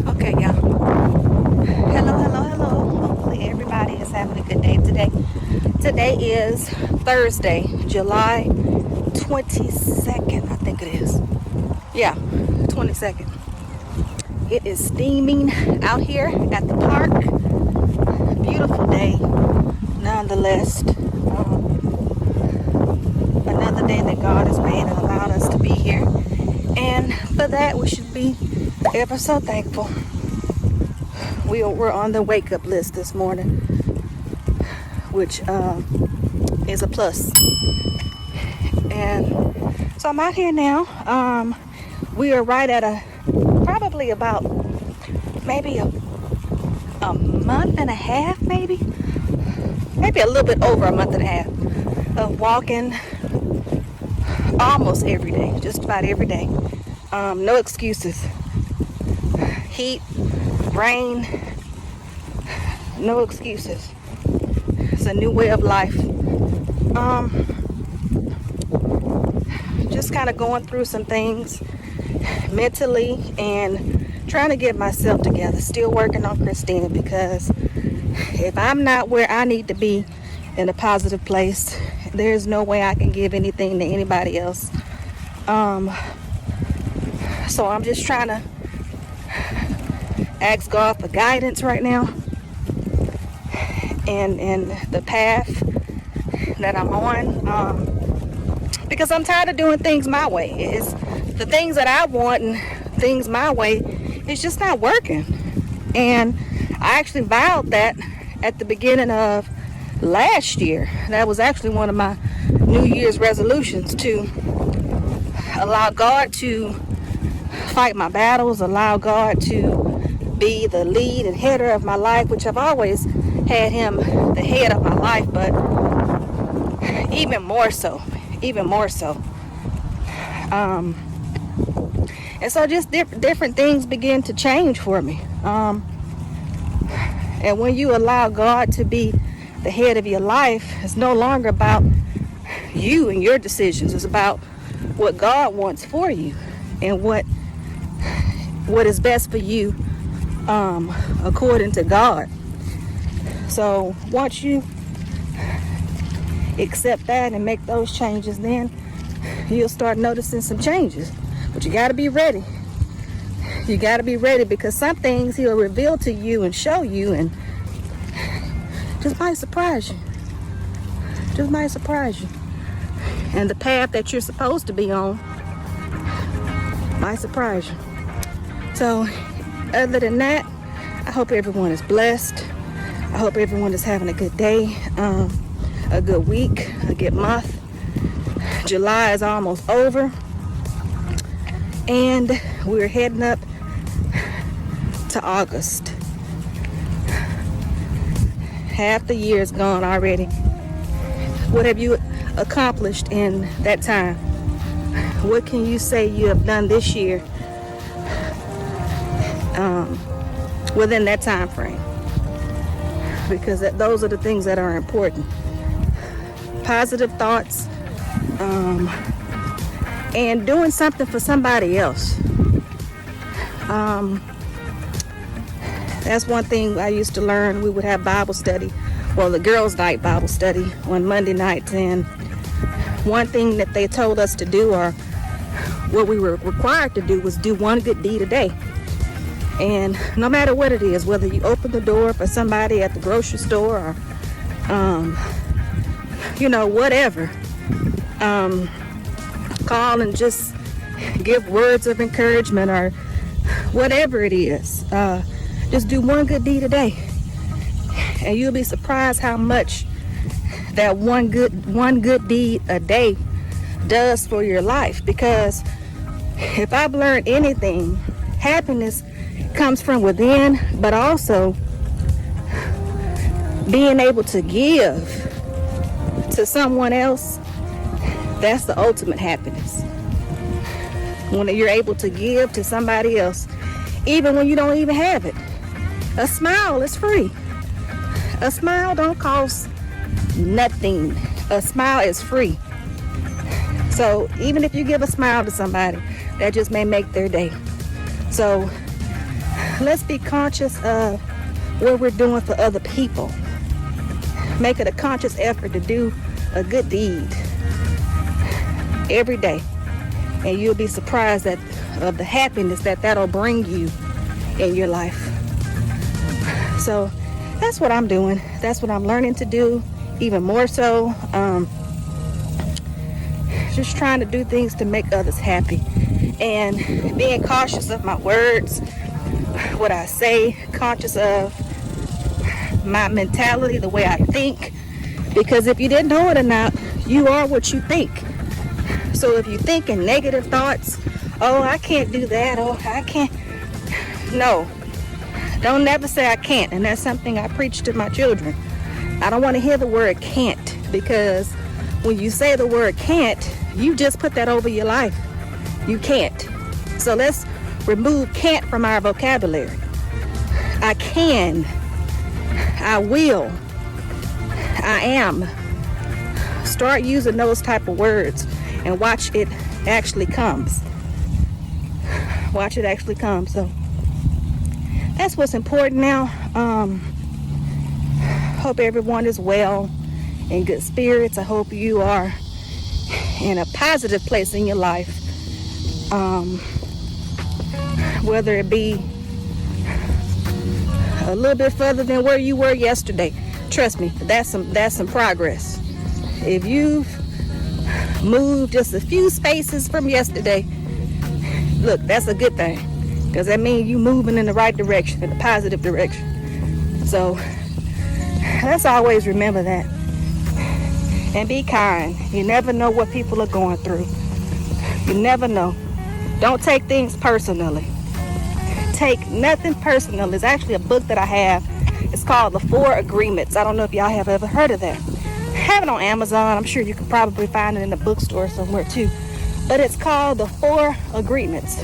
Okay, y'all. Hello, hello, hello. Hopefully everybody is having a good day today. Today is Thursday, July 22nd, I think it is. Yeah, 22nd. It is steaming out here at the park. Beautiful day, nonetheless. Another day that God has made and allowed us to be here. And for that, we should be ever so thankful. We're on the wake up list this morning, which is a plus. And so I'm out here now. We are right at probably about maybe a month and a half, maybe a little bit over a month and a half of walking almost every day, just about every day. No excuses. Heat, rain, no excuses. It's a new way of life. Just kind of going through some things mentally and trying to get myself together. Still working on Christina, because if I'm not where I need to be in a positive place, there's no way I can give anything to anybody else. So I'm just trying to ask God for guidance right now, and the path that I'm on, because I'm tired of doing things my way. It's the things that I want and things my way, it's just not working. And I actually vowed that at the beginning of last year. That was actually one of my New Year's resolutions, to allow God to fight my battles, allow God to be the lead and header of my life, which I've always had him the head of my life, but even more so. And so just different things begin to change for me. And when you allow God to be the head of your life, it's no longer about you and your decisions. It's about what God wants for you and what is best for you, according to God. So once you accept that and make those changes, then you'll start noticing some changes. But you got to be ready. You got to be ready, because some things he'll reveal to you and show you and just might surprise you. And the path that you're supposed to be on might surprise you. So other than that, I hope everyone is blessed. I hope everyone is having a good day, a good week, a good month. July is almost over, and we're heading up to August. Half the year is gone already. What have you accomplished in that time? What can you say you have done this year within that time frame? Because those are the things that are important. Positive thoughts, and doing something for somebody else. That's one thing I used to learn. We would have Bible study, well, the girls' night Bible study on Monday nights, and one thing that they told us to do, or what we were required to do, was do one good deed a day. And no matter what it is, whether you open the door for somebody at the grocery store, or whatever, call and just give words of encouragement, or whatever it is, just do one good deed a day, and you'll be surprised how much that one good deed a day does for your life. Because if I've learned anything, happiness comes from within, but also being able to give to someone else That's the ultimate happiness. When you're able to give to somebody else, even when you don't even have it. A smile is free. A smile don't cost nothing. A smile is free. So even if you give a smile to somebody, that just may make their day. So let's be conscious of what we're doing for other people. Make it a conscious effort to do a good deed every day. And you'll be surprised of the happiness that'll bring you in your life. So that's what I'm doing. That's what I'm learning to do, even more so. Just trying to do things to make others happy. And being cautious of my words, what I say, conscious of my mentality, the way I think. Because if you didn't know it or not, you are what you think. So if you think in negative thoughts, oh, I can't do that, oh, I can't. No, don't never say I can't. And that's something I preach to my children. I don't want to hear the word can't, because when you say the word can't, you just put that over your life. You can't. So let's remove can't from our vocabulary. I can. I will. I am. Start using those type of words and watch it actually comes. Watch it actually come. So that's what's important now. Hope everyone is well, in good spirits. I hope you are in a positive place in your life. Whether it be a little bit further than where you were yesterday. Trust me, that's some progress. If you've moved just a few spaces from yesterday, look, that's a good thing, because that means you moving in the right direction, in the positive direction. So let's always remember that. And be kind. You never know what people are going through. You never know. Don't take things personally. Take nothing personal. There's actually a book that I have. It's called The 4 Agreements. I don't know if y'all have ever heard of that. I have it on Amazon. I'm sure you could probably find it in the bookstore somewhere too. But it's called The 4 Agreements.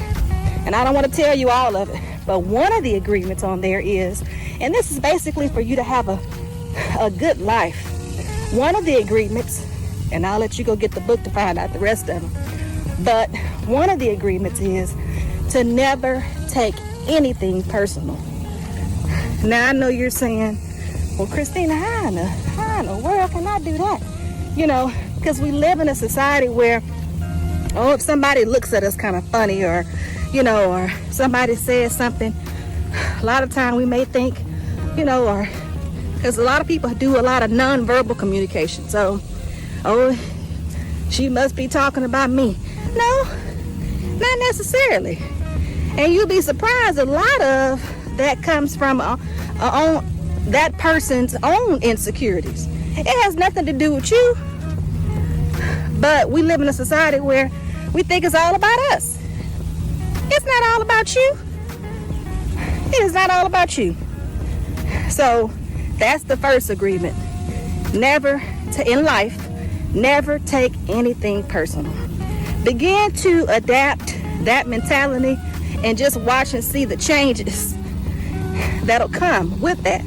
And I don't want to tell you all of it, but one of the agreements on there is, and this is basically for you to have a good life. One of the agreements, and I'll let you go get the book to find out the rest of them, but one of the agreements is to never take anything personal. Now I know you're saying, well, Christina, how in the world can I do that? You know, because we live in a society where, oh, if somebody looks at us kind of funny, or, you know, or somebody says something, a lot of time we may think, you know, or because a lot of people do a lot of nonverbal communication. So, oh, she must be talking about me. No, not necessarily. And you'll be surprised, a lot of that comes from that person's own insecurities. It has nothing to do with you. But we live in a society where we think it's all about us. It's not all about you. It is not all about you. So that's the first agreement. Never, in life, never take anything personal. Begin to adapt that mentality and just watch and see the changes that'll come with that.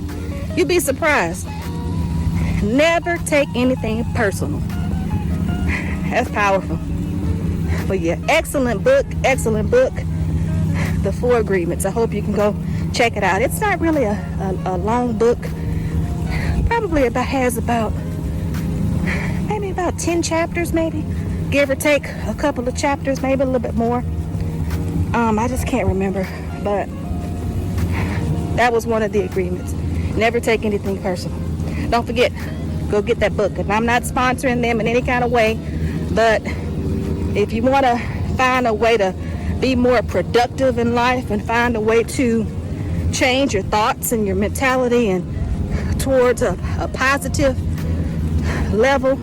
You'll be surprised. Never take anything personal. That's powerful. But yeah, excellent book. The 4 Agreements. I hope you can go check it out. It's not really a long book. Probably has about 10 chapters, maybe, give or take a couple of chapters, maybe a little bit more. I just can't remember, but that was one of the agreements. Never take anything personal. Don't forget, go get that book. And I'm not sponsoring them in any kind of way, but if you want to find a way to be more productive in life and find a way to change your thoughts and your mentality and towards a positive level,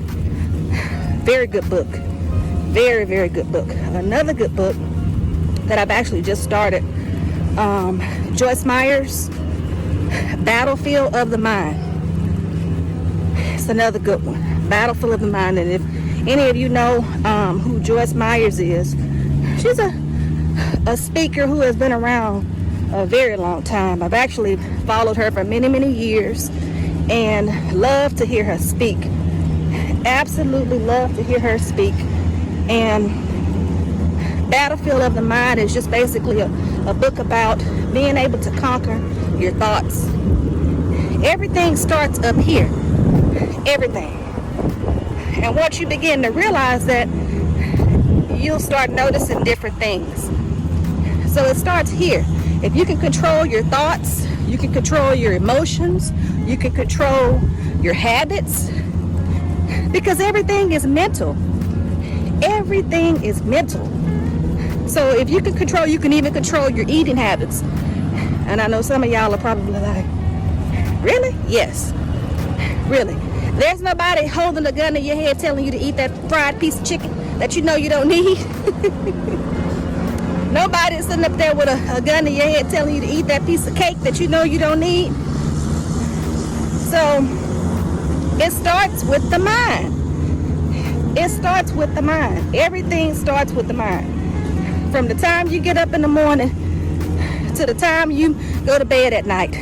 very good book. Very, very good book. Another good book that I've actually just started, Joyce Meyers, Battlefield of the Mind. It's another good one. Battlefield of the Mind. And any of you know who Joyce Meyers is, she's a speaker who has been around a very long time. I've actually followed her for many, many years and love to hear her speak. Absolutely love to hear her speak. And Battlefield of the Mind is just basically a book about being able to conquer your thoughts. Everything starts up here. Everything. And once you begin to realize that, you'll start noticing different things. So it starts here. If you can control your thoughts, you can control your emotions, you can control your habits, because everything is mental. Everything is mental. So if you can control, you can even control your eating habits. And I know some of y'all are probably like, really? Yes. Really. There's nobody holding a gun to your head telling you to eat that fried piece of chicken that you know you don't need. Nobody is sitting up there with a gun to your head telling you to eat that piece of cake that you know you don't need. So it starts with the mind. It starts with the mind. Everything starts with the mind. From the time you get up in the morning to the time you go to bed at night.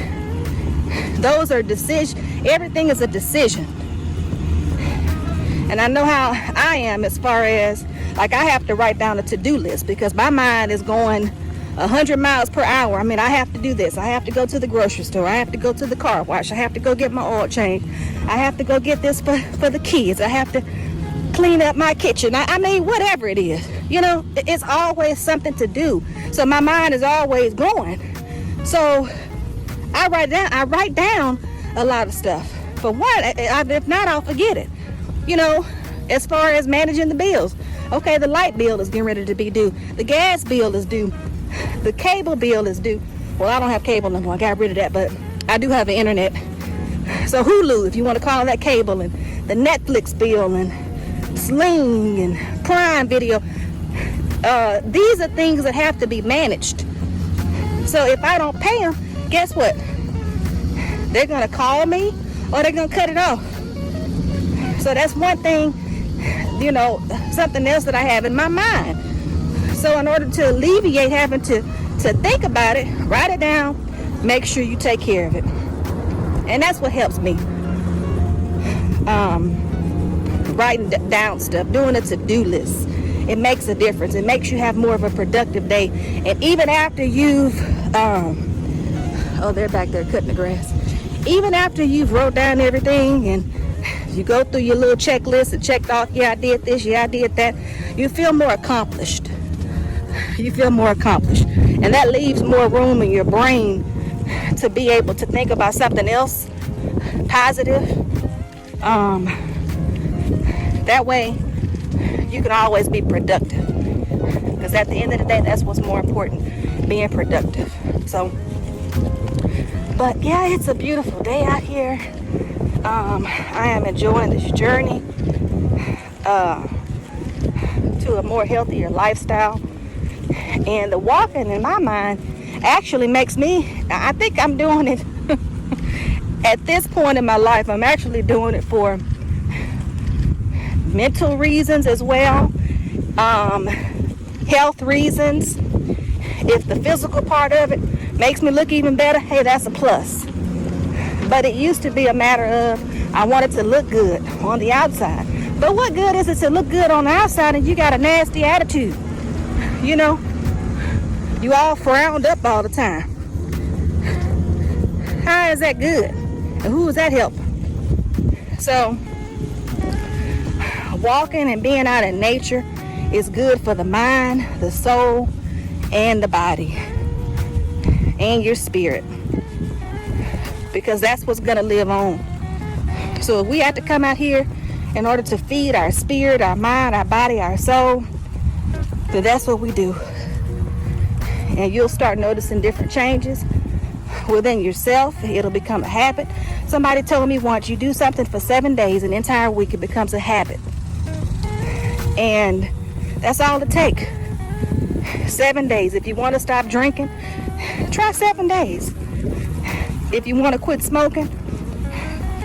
Those are decisions. Everything is a decision. And I know how I am as far as, like, I have to write down a to-do list because my mind is going 100 miles per hour. I mean, I have to do this. I have to go to the grocery store. I have to go to the car wash. I have to go get my oil changed. I have to go get this for the kids. I have to clean up my kitchen. I mean, whatever it is. You know, it's always something to do. So my mind is always going. So I write down a lot of stuff. For one, if not, I'll forget it. You know, as far as managing the bills. Okay, the light bill is getting ready to be due. The gas bill is due. The cable bill is due. Well, I don't have cable no more. I got rid of that, but I do have the internet. So Hulu, if you want to call that cable, and the Netflix bill, and Sling, and Prime Video. These are things that have to be managed. So if I don't pay them, guess what? They're going to call me or they're going to cut it off. So that's one thing, you know, something else that I have in my mind. So in order to alleviate having to think about it, write it down, make sure you take care of it. And that's what helps me. Writing down stuff, doing a to-do list. It makes a difference. It makes you have more of a productive day. And even after you've, they're back there cutting the grass. Even after you've wrote down everything and you go through your little checklist and checked off, yeah, I did this, yeah, I did that, you feel more accomplished. You feel more accomplished. And that leaves more room in your brain to be able to think about something else positive. That way, you can always be productive. Because at the end of the day, that's what's more important, being productive. So, but yeah, it's a beautiful day out here. I am enjoying this journey to a more healthier lifestyle. And the walking, in my mind, actually makes me, I think I'm doing it at this point in my life. I'm actually doing it for mental reasons as well, health reasons. If the physical part of it makes me look even better, hey, that's a plus. But it used to be a matter of I wanted to look good on the outside. But what good is it to look good on the outside and you got a nasty attitude? You know, you all frowned up all the time. How is that good? And who is that helping? So, walking and being out in nature is good for the mind, the soul, and the body, and your spirit. Because that's what's going to live on. So if we have to come out here in order to feed our spirit, our mind, our body, our soul, then that's what we do. And you'll start noticing different changes within yourself. It'll become a habit. Somebody told me once, you do something for 7 days, an entire week, it becomes a habit. And that's all it takes. 7 days. If you want to stop drinking, try 7 days. If you want to quit smoking,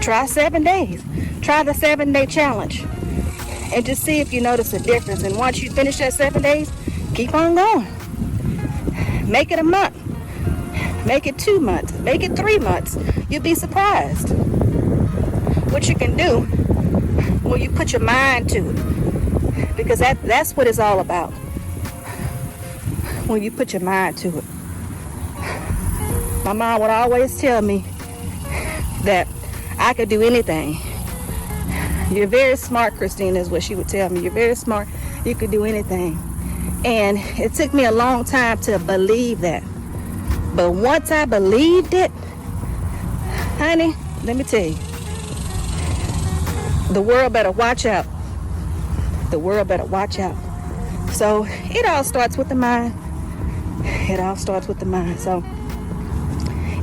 try 7 days. Try the 7-day challenge. and just see if you notice a difference. And once you finish that 7 days, keep on going. Make it a month. Make it 2 months. Make it 3 months. You'll be surprised what you can do when you put your mind to it. Because that's what it's all about. When you put your mind to it. My mom would always tell me that I could do anything. You're very smart, Christine, is what she would tell me. You're very smart. You could do anything. And it took me a long time to believe that. But once I believed it, honey, let me tell you, the world better watch out. The world better watch out. So it all starts with the mind. It all starts with the mind. So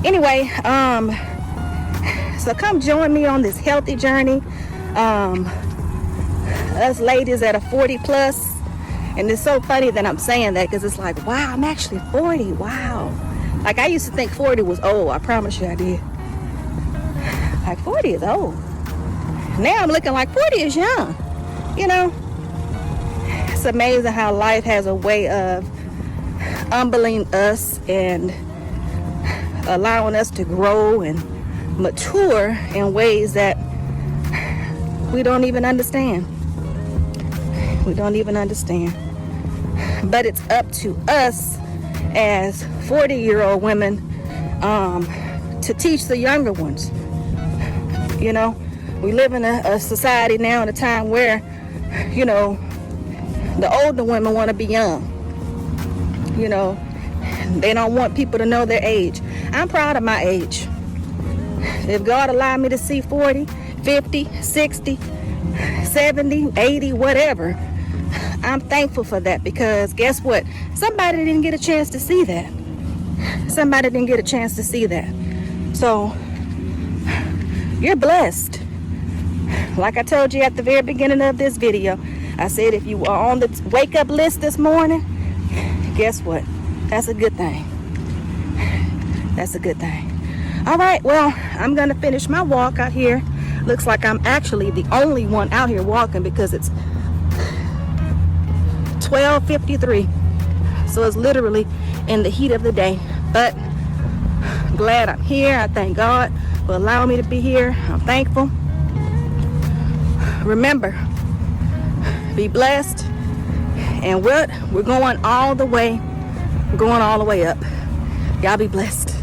anyway, so come join me on this healthy journey. Us ladies that are 40 plus, and it's so funny that I'm saying that because it's like, wow, I'm actually 40. Wow. Like I used to think 40 was old. I promise you I did. Like 40 is old. Now I'm looking like 40 is young. You know, it's amazing how life has a way of humbling us and allowing us to grow and mature in ways that we don't even understand. We don't even understand. But it's up to us as 40-year-old women to teach the younger ones. You know, we live in a society now in a time where, you know, the older women want to be young. You know, they don't want people to know their age. I'm proud of my age. If God allowed me to see 40, 50, 60, 70, 80, whatever, I'm thankful for that, because guess what? Somebody didn't get a chance to see that. Somebody didn't get a chance to see that. So, you're blessed. Like I told you at the very beginning of this video, I said if you are on the wake up list this morning, guess what? That's a good thing. That's a good thing. All right, well, I'm going to finish my walk out here. Looks like I'm actually the only one out here walking because it's 12:53. So it's literally in the heat of the day. But glad I'm here. I thank God for allowing me to be here. I'm thankful. Remember, be blessed. And what? We're going all the way up. Y'all be blessed.